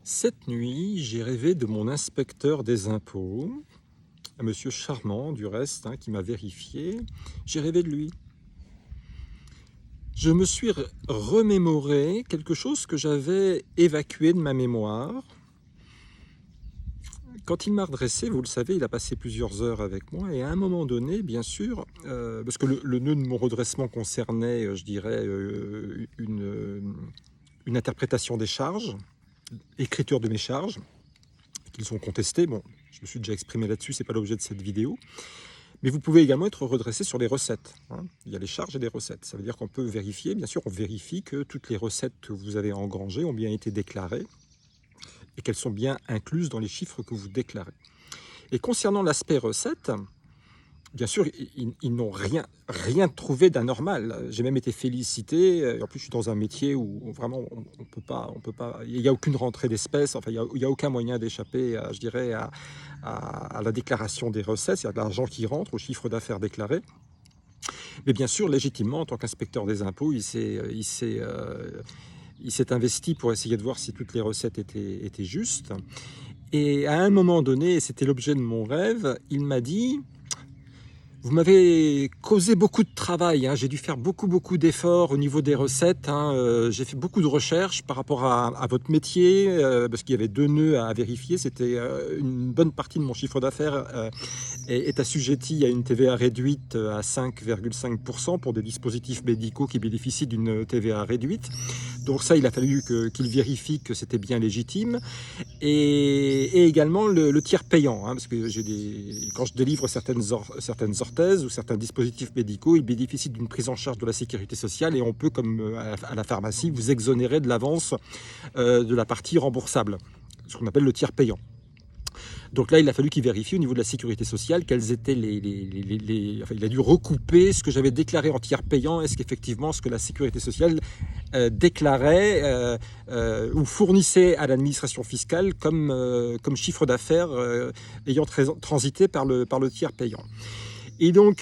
Cette nuit, j'ai rêvé de mon inspecteur des impôts, un monsieur charmant du reste, qui m'a vérifié. J'ai rêvé de lui. Je me suis remémoré quelque chose que j'avais évacué de ma mémoire. Quand il m'a redressé, vous le savez, il a passé plusieurs heures avec moi et à un moment donné, bien sûr, parce que le nœud de mon redressement concernait, je dirais, une interprétation des charges, écriture de mes charges, qu'ils sont contestées. Bon, je me suis déjà exprimé là-dessus, c'est pas l'objet de cette vidéo. Mais vous pouvez également être redressé sur les recettes. Il y a les charges et les recettes. Ça veut dire qu'on peut vérifier, bien sûr, on vérifie que toutes les recettes que vous avez engrangées ont bien été déclarées et qu'elles sont bien incluses dans les chiffres que vous déclarez. Et concernant l'aspect recette, bien sûr, ils n'ont rien trouvé d'anormal. J'ai même été félicité. En plus, je suis dans un métier où vraiment, on peut pas, il n'y a aucune rentrée d'espèces. Enfin, il n'y a aucun moyen d'échapper, je dirais, à la déclaration des recettes. C'est-à-dire de l'argent qui rentre, au chiffre d'affaires déclaré. Mais bien sûr, légitimement, en tant qu'inspecteur des impôts, il s'est investi pour essayer de voir si toutes les recettes étaient justes. Et à un moment donné, et c'était l'objet de mon rêve, il m'a dit: vous m'avez causé beaucoup de travail, j'ai dû faire beaucoup d'efforts au niveau des recettes, j'ai fait beaucoup de recherches par rapport à votre métier, parce qu'il y avait 2 nœuds à vérifier. C'était une bonne partie de mon chiffre d'affaires est assujettie à une TVA réduite à 5,5% pour des dispositifs médicaux qui bénéficient d'une TVA réduite. Donc ça, il a fallu qu'il vérifie que c'était bien légitime. Et également le tiers payant, parce que quand je délivre certaines orthèses ou certains dispositifs médicaux, ils bénéficient d'une prise en charge de la sécurité sociale et on peut, comme à la pharmacie, vous exonérer de l'avance de la partie remboursable, ce qu'on appelle le tiers payant. Donc là, il a fallu qu'il vérifie au niveau de la sécurité sociale quels étaient enfin, il a dû recouper ce que j'avais déclaré en tiers payant. Est-ce qu'effectivement ce que la sécurité sociale déclarait ou fournissait à l'administration fiscale comme chiffre d'affaires ayant transité par le tiers payant. Et donc,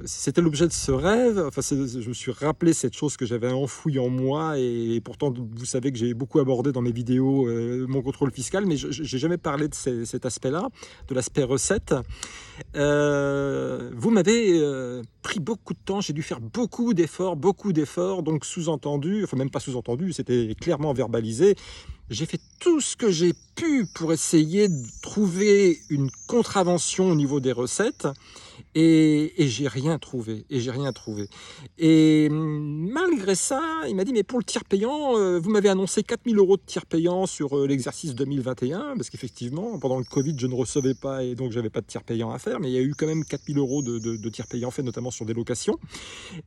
c'était l'objet de ce rêve. Enfin, je me suis rappelé cette chose que j'avais enfouie en moi, et pourtant, vous savez que j'ai beaucoup abordé dans mes vidéos mon contrôle fiscal, mais je n'ai jamais parlé de cet aspect-là, de l'aspect recette. Vous m'avez pris beaucoup de temps, j'ai dû faire beaucoup d'efforts, donc sous-entendu, enfin même pas sous-entendu, c'était clairement verbalisé. J'ai fait tout ce que j'ai pu pour essayer de trouver une contravention au niveau des recettes et j'ai rien trouvé. Et malgré ça, il m'a dit: mais pour le tiers payant, vous m'avez annoncé 4 000 € de tiers payant sur l'exercice 2021, parce qu'effectivement, pendant le Covid, je ne recevais pas et donc j'avais pas de tiers payant à faire, mais il y a eu quand même 4 000 € de tiers payant fait notamment sur des locations.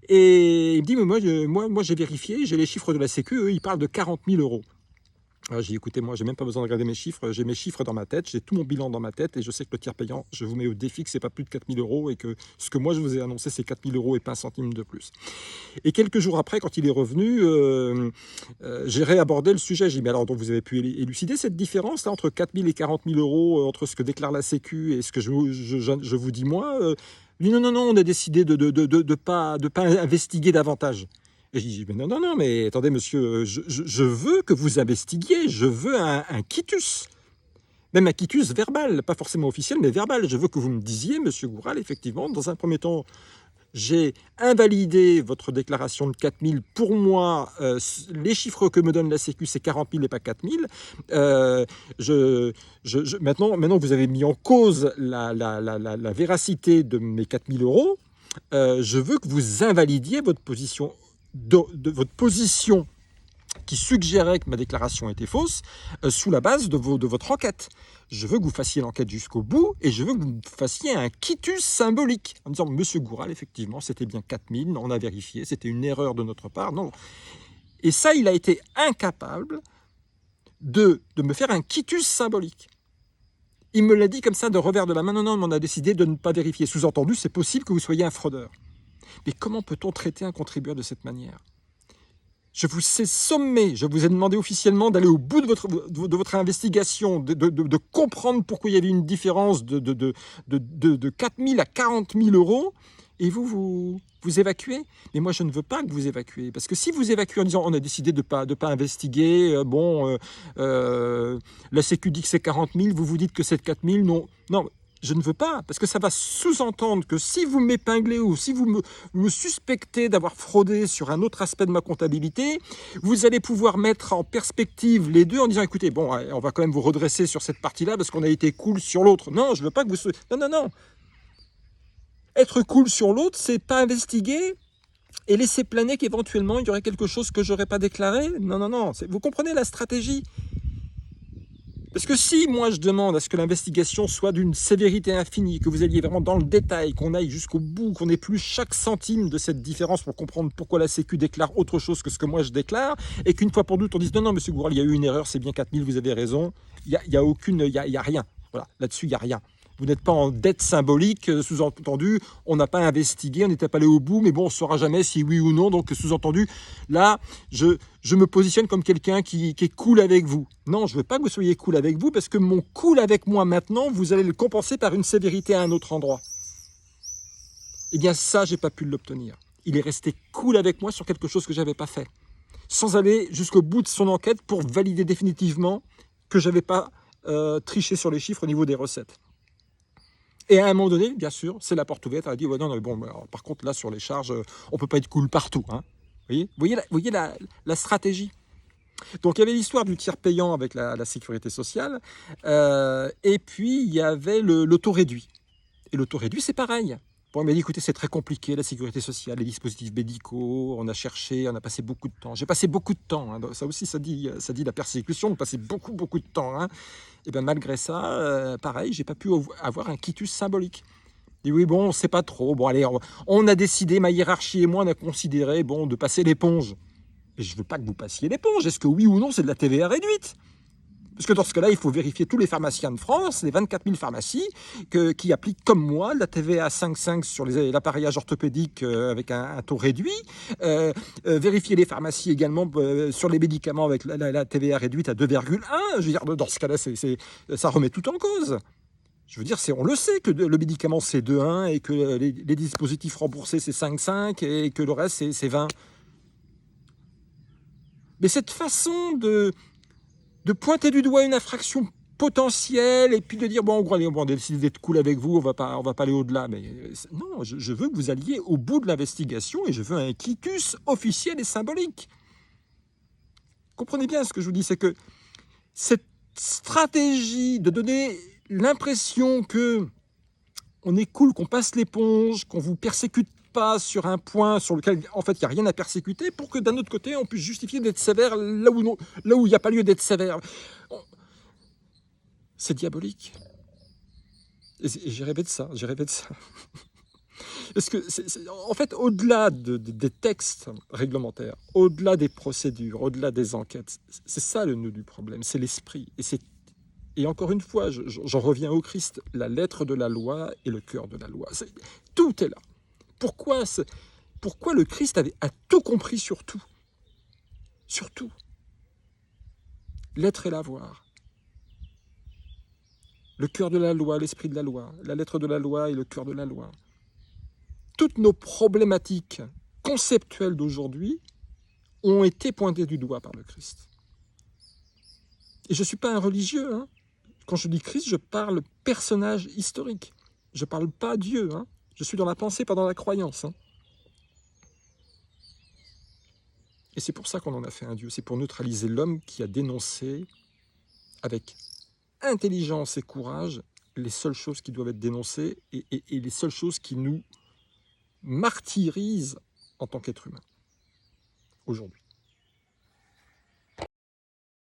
Et il me dit: mais moi j'ai vérifié, j'ai les chiffres de la Sécu, eux ils parlent de 40 000 €. J'ai dit: écoutez, moi j'ai même pas besoin de regarder mes chiffres, j'ai mes chiffres dans ma tête, j'ai tout mon bilan dans ma tête et je sais que le tiers payant, je vous mets au défi que c'est pas plus de 4 000 € et que ce que moi je vous ai annoncé c'est 4 000 € et pas un centime de plus. Et quelques jours après, quand il est revenu, j'ai réabordé le sujet. J'ai dit: mais alors, donc vous avez pu élucider cette différence là entre 4 000 et 40 000 € entre ce que déclare la Sécu et ce que je vous dis moi? Il dit: non, on a décidé de pas investiguer davantage. Et je dis: mais non, mais attendez monsieur, je veux que vous investiguiez, je veux un quitus. Même un quitus verbal, pas forcément officiel, mais verbal. Je veux que vous me disiez: monsieur Goural, effectivement, dans un premier temps, j'ai invalidé votre déclaration de 4 000. Pour moi, les chiffres que me donne la Sécu, c'est 40 000 et pas 4 000. Maintenant que vous avez mis en cause la véracité de mes 4 000 €, je veux que vous invalidiez votre position votre position qui suggérait que ma déclaration était fausse sous la base de votre enquête. Je veux que vous fassiez l'enquête jusqu'au bout et je veux que vous fassiez un quitus symbolique en disant: monsieur Goural, effectivement, c'était bien 4 000, on a vérifié, c'était une erreur de notre part. Non. Et ça, il a été incapable de me faire un quitus symbolique. Il me l'a dit comme ça de revers de la main: non, on a décidé de ne pas vérifier. Sous-entendu, c'est possible que vous soyez un fraudeur. Mais comment peut-on traiter un contribuable de cette manière? Je vous ai sommé, je vous ai demandé officiellement d'aller au bout de votre investigation, de comprendre pourquoi il y avait une différence de 4 000 à 40 000 €, et vous évacuez. Mais moi, je ne veux pas que vous évacuez. Parce que si vous évacuez en disant on a décidé de pas investiguer, la Sécu dit que c'est 40 000, vous vous dites que c'est 4 000, non, non, je ne veux pas. Parce que ça va sous-entendre que si vous m'épinglez ou si vous me suspectez d'avoir fraudé sur un autre aspect de ma comptabilité, vous allez pouvoir mettre en perspective les deux en disant écoutez, bon, on va quand même vous redresser sur cette partie-là parce qu'on a été cool sur l'autre. Non, je ne veux pas que vous soyez... Non, non, non. Être cool sur l'autre, c'est pas investiguer et laisser planer qu'éventuellement il y aurait quelque chose que j'aurais pas déclaré. Non, non, non. Vous comprenez la stratégie? Parce que si moi je demande à ce que l'investigation soit d'une sévérité infinie, que vous alliez vraiment dans le détail, qu'on aille jusqu'au bout, qu'on épluche chaque centime de cette différence pour comprendre pourquoi la Sécu déclare autre chose que ce que moi je déclare, et qu'une fois pour toutes on dise non, non, monsieur Goural, il y a eu une erreur, c'est bien 4 000, vous avez raison, il y a rien. Voilà, là-dessus, il n'y a rien. Vous n'êtes pas en dette symbolique, sous-entendu, on n'a pas investigué, on n'était pas allé au bout, mais bon, on ne saura jamais si oui ou non. Donc, sous-entendu, là, je me positionne comme quelqu'un qui est cool avec vous. Non, je ne veux pas que vous soyez cool avec vous, parce que mon cool avec moi maintenant, vous allez le compenser par une sévérité à un autre endroit. Eh bien, ça, je n'ai pas pu l'obtenir. Il est resté cool avec moi sur quelque chose que je n'avais pas fait, sans aller jusqu'au bout de son enquête pour valider définitivement que je n'avais pas triché sur les chiffres au niveau des recettes. Et à un moment donné, bien sûr, c'est la porte ouverte. Elle a dit ouais, non, bon, alors, par contre, là, sur les charges, on ne peut pas être cool partout. Hein. Vous voyez la stratégie. Donc, il y avait l'histoire du tiers payant avec la sécurité sociale. Et puis, il y avait le taux réduit. Et le taux réduit, c'est pareil. Bon, il m'a dit écoutez, c'est très compliqué, la sécurité sociale, les dispositifs médicaux. On a cherché, on a passé beaucoup de temps. J'ai passé beaucoup de temps. Hein. Ça aussi, ça dit la persécution, de passer beaucoup, beaucoup de temps. Hein. Et bien malgré ça, pareil, j'ai pas pu avoir un quitus symbolique. Et oui, bon, on sait pas trop. Bon, allez, on a décidé, ma hiérarchie et moi, on a considéré, bon, de passer l'éponge. Mais je veux pas que vous passiez l'éponge. Est-ce que oui ou non, c'est de la TVA réduite? Parce que dans ce cas-là, il faut vérifier tous les pharmaciens de France, les 24 000 pharmacies, qui appliquent comme moi la TVA 5,5 sur l'appareillage orthopédique avec un taux réduit. Vérifier les pharmacies également sur les médicaments avec la TVA réduite à 2,1. Je veux dire, dans ce cas-là, ça remet tout en cause. Je veux dire, on le sait que le médicament c'est 2,1 et que les dispositifs remboursés c'est 5,5 et que le reste c'est 20. Mais cette façon de pointer du doigt une infraction potentielle et puis de dire bon, en gros, allez, on va décider d'être cool avec vous, on va pas aller au-delà. Mais non, je veux que vous alliez au bout de l'investigation et je veux un quitus officiel et symbolique. Comprenez bien ce que je vous dis, c'est que cette stratégie de donner l'impression que on est cool, qu'on passe l'éponge, qu'on vous persécute pas sur un point sur lequel en fait il n'y a rien à persécuter, pour que d'un autre côté on puisse justifier d'être sévère là où il n'y a pas lieu d'être sévère. C'est diabolique. Et j'ai rêvé de ça, Parce que, en fait, au-delà des textes réglementaires, au-delà des procédures, au-delà des enquêtes, c'est ça le nœud du problème, c'est l'esprit. Et encore une fois, j'en reviens au Christ, la lettre de la loi et le cœur de la loi. Tout est là. Pourquoi le Christ a tout compris sur tout? Sur tout. L'être et l'avoir. Le cœur de la loi, l'esprit de la loi, la lettre de la loi et le cœur de la loi. Toutes nos problématiques conceptuelles d'aujourd'hui ont été pointées du doigt par le Christ. Et je ne suis pas un religieux. Hein. Quand je dis Christ, je parle personnage historique. Je ne parle pas Dieu. Hein. Je suis dans la pensée, pas dans la croyance. Hein. Et c'est pour ça qu'on en a fait un Dieu. C'est pour neutraliser l'homme qui a dénoncé avec intelligence et courage les seules choses qui doivent être dénoncées et les seules choses qui nous martyrisent en tant qu'être humain aujourd'hui.